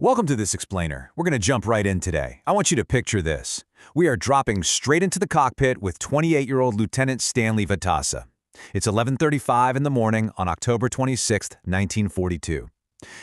Welcome to this explainer. We're going to jump right in today. I want you to picture this. We are dropping straight into the cockpit with 28-year-old Lieutenant Stanley Vatasa. It's 11:35 in the morning on October 26, 1942.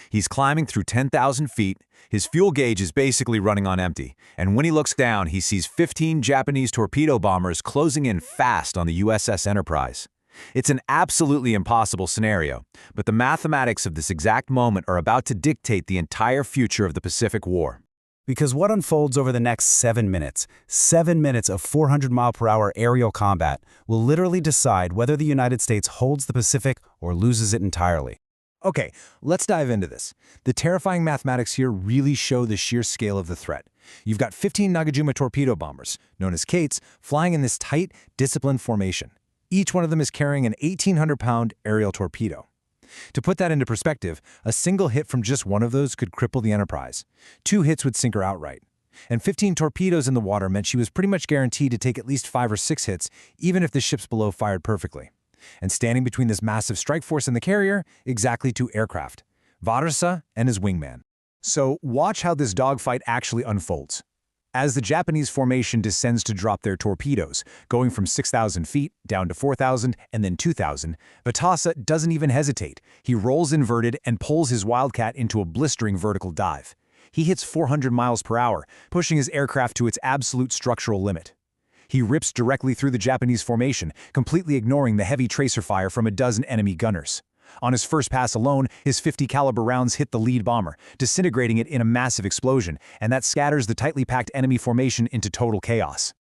He's climbing through 10,000 feet, his fuel gauge is basically running on empty, and when he looks down, he sees 15 Japanese torpedo bombers closing in fast on the USS Enterprise. It's an absolutely impossible scenario, but the mathematics of this exact moment are about to dictate the entire future of the Pacific War. Because what unfolds over the next 7 minutes of 400-mile-per-hour aerial combat, will literally decide whether the United States holds the Pacific or loses it entirely. Okay, let's dive into this. The terrifying mathematics here really show the sheer scale of the threat. You've got 15 Nagajima torpedo bombers, known as Kates, flying in this tight, disciplined formation. Each one of them is carrying an 1,800-pound aerial torpedo. To put that into perspective, a single hit from just one of those could cripple the Enterprise. 2 hits would sink her outright. And 15 torpedoes in the water meant she was pretty much guaranteed to take at least 5 or 6 hits, even if the ships below fired perfectly. And standing between this massive strike force and the carrier, exactly 2 aircraft, Vatasa and his wingman. So watch how this dogfight actually unfolds. As the Japanese formation descends to drop their torpedoes, going from 6,000 feet down to 4,000 and then 2,000, Vatasa doesn't even hesitate. He rolls inverted and pulls his Wildcat into a blistering vertical dive. He hits 400 miles per hour, pushing his aircraft to its absolute structural limit. He rips directly through the Japanese formation, completely ignoring the heavy tracer fire from a dozen enemy gunners. On his first pass alone, his .50 caliber rounds hit the lead bomber, disintegrating it in a massive explosion, and that scatters the tightly packed enemy formation into total chaos.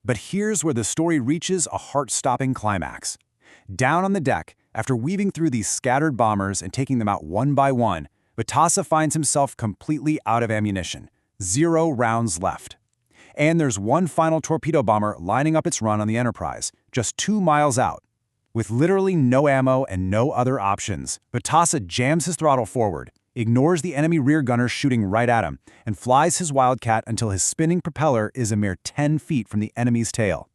But here's where the story reaches a heart-stopping climax. Down on the deck, after weaving through these scattered bombers and taking them out one by one, Vatasa finds himself completely out of ammunition. 0 rounds left. And there's one final torpedo bomber lining up its run on the Enterprise, just 2 miles out. With literally no ammo and no other options, Vatasa jams his throttle forward, ignores the enemy rear gunners shooting right at him, and flies his Wildcat until his spinning propeller is a mere 10 feet from the enemy's tail.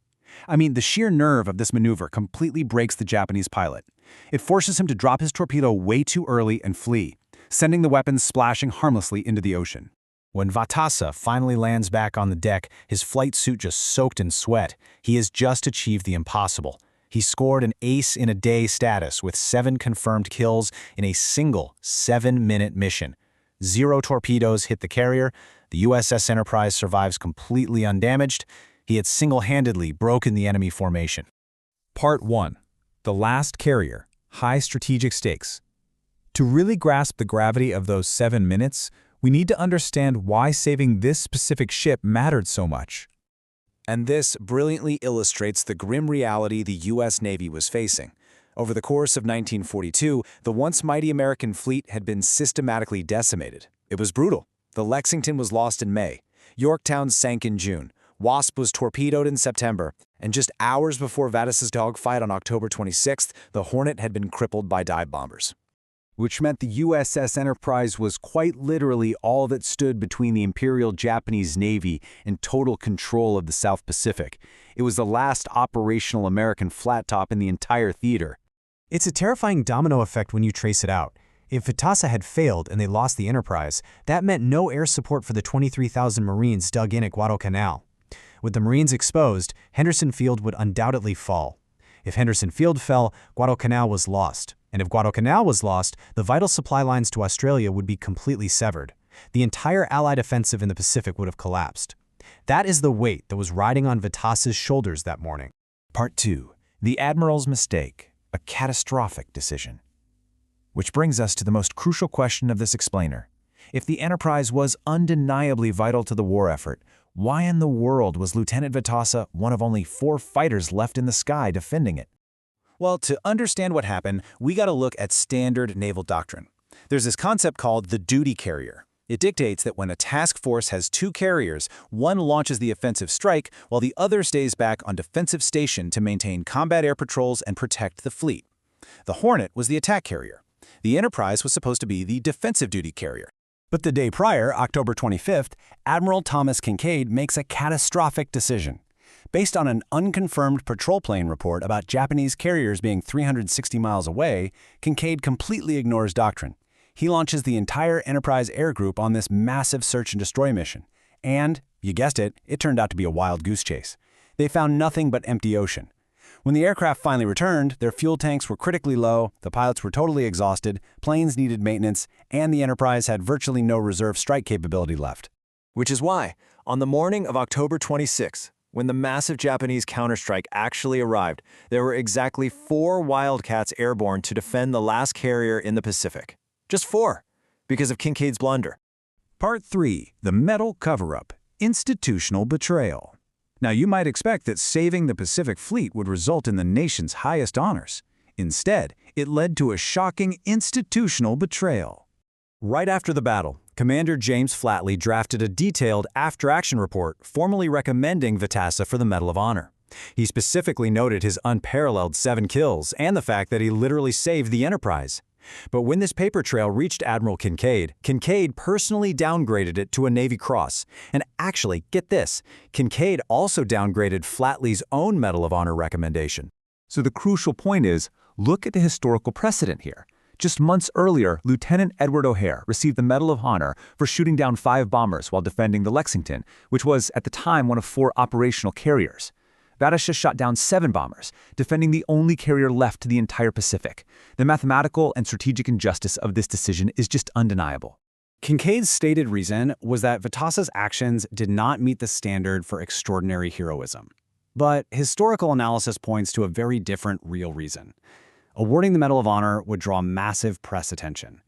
I mean, the sheer nerve of this maneuver completely breaks the Japanese pilot. It forces him to drop his torpedo way too early and flee, sending the weapons splashing harmlessly into the ocean. When Vatasa finally lands back on the deck, his flight suit just soaked in sweat, he has just achieved the impossible. He scored an ace-in-a-day status with 7 confirmed kills in a single 7-minute mission. 0 torpedoes hit the carrier, the USS Enterprise survives completely undamaged, he had single-handedly broken the enemy formation. Part 1. The Last Carrier. High Strategic Stakes. To really grasp the gravity of those 7 minutes, we need to understand why saving this specific ship mattered so much. And this brilliantly illustrates the grim reality the U.S. Navy was facing. Over the course of 1942, the once mighty American fleet had been systematically decimated. It was brutal. The Lexington was lost in May. Yorktown sank in June. Wasp was torpedoed in September. And just hours before Vatasa's dogfight on October 26th, the Hornet had been crippled by dive bombers. Which meant the USS Enterprise was quite literally all that stood between the Imperial Japanese Navy and total control of the South Pacific. It was the last operational American flat top in the entire theater. It's a terrifying domino effect when you trace it out. If Vatasa had failed and they lost the Enterprise, that meant no air support for the 23,000 Marines dug in at Guadalcanal. With the Marines exposed, Henderson Field would undoubtedly fall. If Henderson Field fell, Guadalcanal was lost. And if Guadalcanal was lost, the vital supply lines to Australia would be completely severed. The entire Allied offensive in the Pacific would have collapsed. That is the weight that was riding on Vatasa's shoulders that morning. Part 2. The Admiral's Mistake. A catastrophic decision. Which brings us to the most crucial question of this explainer. If the Enterprise was undeniably vital to the war effort, why in the world was Lieutenant Vatasa one of only 4 fighters left in the sky defending it? Well, to understand what happened, we got to look at standard naval doctrine. There's this concept called the duty carrier. It dictates that when a task force has 2 carriers, one launches the offensive strike while the other stays back on defensive station to maintain combat air patrols and protect the fleet. The Hornet was the attack carrier. The Enterprise was supposed to be the defensive duty carrier. But the day prior, October 25th, Admiral Thomas Kinkaid makes a catastrophic decision. Based on an unconfirmed patrol plane report about Japanese carriers being 360 miles away, Kinkaid completely ignores doctrine. He launches the entire Enterprise Air Group on this massive search and destroy mission. And, you guessed it, it turned out to be a wild goose chase. They found nothing but empty ocean. When the aircraft finally returned, their fuel tanks were critically low, the pilots were totally exhausted, planes needed maintenance, and the Enterprise had virtually no reserve strike capability left. Which is why, on the morning of October 26, when the massive Japanese counterstrike actually arrived, there were exactly 4 Wildcats airborne to defend the last carrier in the Pacific. Just 4, because of Kinkaid's blunder. Part 3. The Metal Cover-Up. Institutional Betrayal. Now, you might expect that saving the Pacific Fleet would result in the nation's highest honors. Instead, it led to a shocking institutional betrayal. Right after the battle, Commander James Flatley drafted a detailed after-action report formally recommending Vitassa for the Medal of Honor. He specifically noted his unparalleled 7 kills and the fact that he literally saved the Enterprise. But when this paper trail reached Admiral Kinkaid, Kinkaid personally downgraded it to a Navy Cross. And actually, get this, Kinkaid also downgraded Flatley's own Medal of Honor recommendation. So the crucial point is, look at the historical precedent here. Just months earlier, Lieutenant Edward O'Hare received the Medal of Honor for shooting down 5 bombers while defending the Lexington, which was, at the time, one of 4 operational carriers. Vitassa shot down 7 bombers, defending the only carrier left to the entire Pacific. The mathematical and strategic injustice of this decision is just undeniable. Kinkaid's stated reason was that Vitassa's actions did not meet the standard for extraordinary heroism. But historical analysis points to a very different real reason. Awarding the Medal of Honor would draw massive press attention.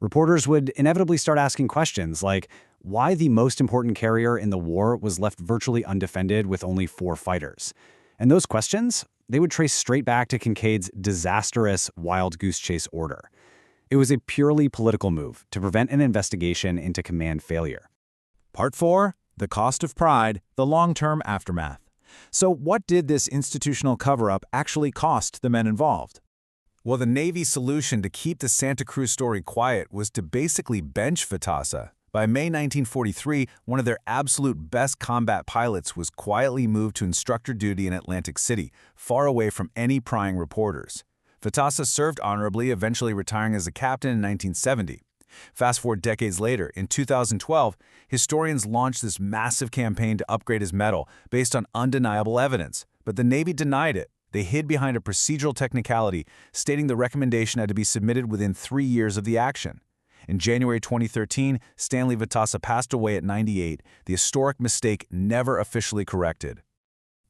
Reporters would inevitably start asking questions like why the most important carrier in the war was left virtually undefended with only 4 fighters. And those questions, they would trace straight back to Kinkaid's disastrous wild goose chase order. It was a purely political move to prevent an investigation into command failure. Part 4. The Cost of Pride, the Long-Term Aftermath. So what did this institutional cover-up actually cost the men involved? Well, the Navy's solution to keep the Santa Cruz story quiet was to basically bench Vitassa. By May 1943, one of their absolute best combat pilots was quietly moved to instructor duty in Atlantic City, far away from any prying reporters. Vitassa served honorably, eventually retiring as a captain in 1970. Fast forward decades later, in 2012, historians launched this massive campaign to upgrade his medal based on undeniable evidence, but the Navy denied it. They hid behind a procedural technicality, stating the recommendation had to be submitted within 3 years of the action. In January 2013, Stanley Vitassa passed away at 98, the historic mistake never officially corrected.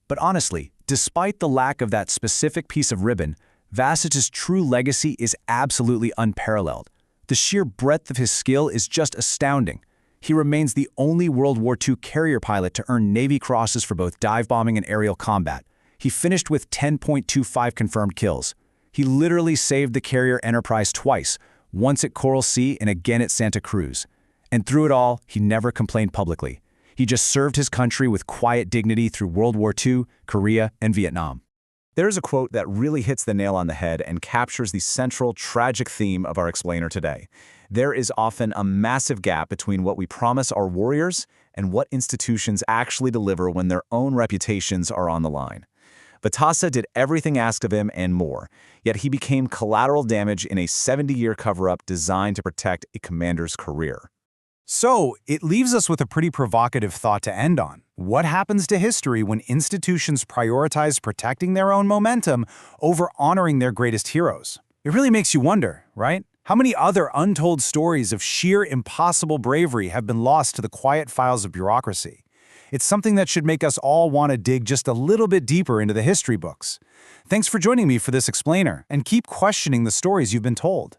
But honestly, despite the lack of that specific piece of ribbon, Vassic's true legacy is absolutely unparalleled. The sheer breadth of his skill is just astounding. He remains the only World War II carrier pilot to earn Navy crosses for both dive bombing and aerial combat. He finished with 10.25 confirmed kills. He literally saved the carrier Enterprise twice, once at Coral Sea and again at Santa Cruz. And through it all, he never complained publicly. He just served his country with quiet dignity through World War II, Korea, and Vietnam. There's a quote that really hits the nail on the head and captures the central tragic theme of our explainer today. There is often a massive gap between what we promise our warriors and what institutions actually deliver when their own reputations are on the line. Vitassa did everything asked of him and more, yet he became collateral damage in a 70-year cover-up designed to protect a commander's career. So, it leaves us with a pretty provocative thought to end on. What happens to history when institutions prioritize protecting their own momentum over honoring their greatest heroes? It really makes you wonder, right? How many other untold stories of sheer impossible bravery have been lost to the quiet files of bureaucracy? It's something that should make us all want to dig just a little bit deeper into the history books. Thanks for joining me for this explainer, and keep questioning the stories you've been told.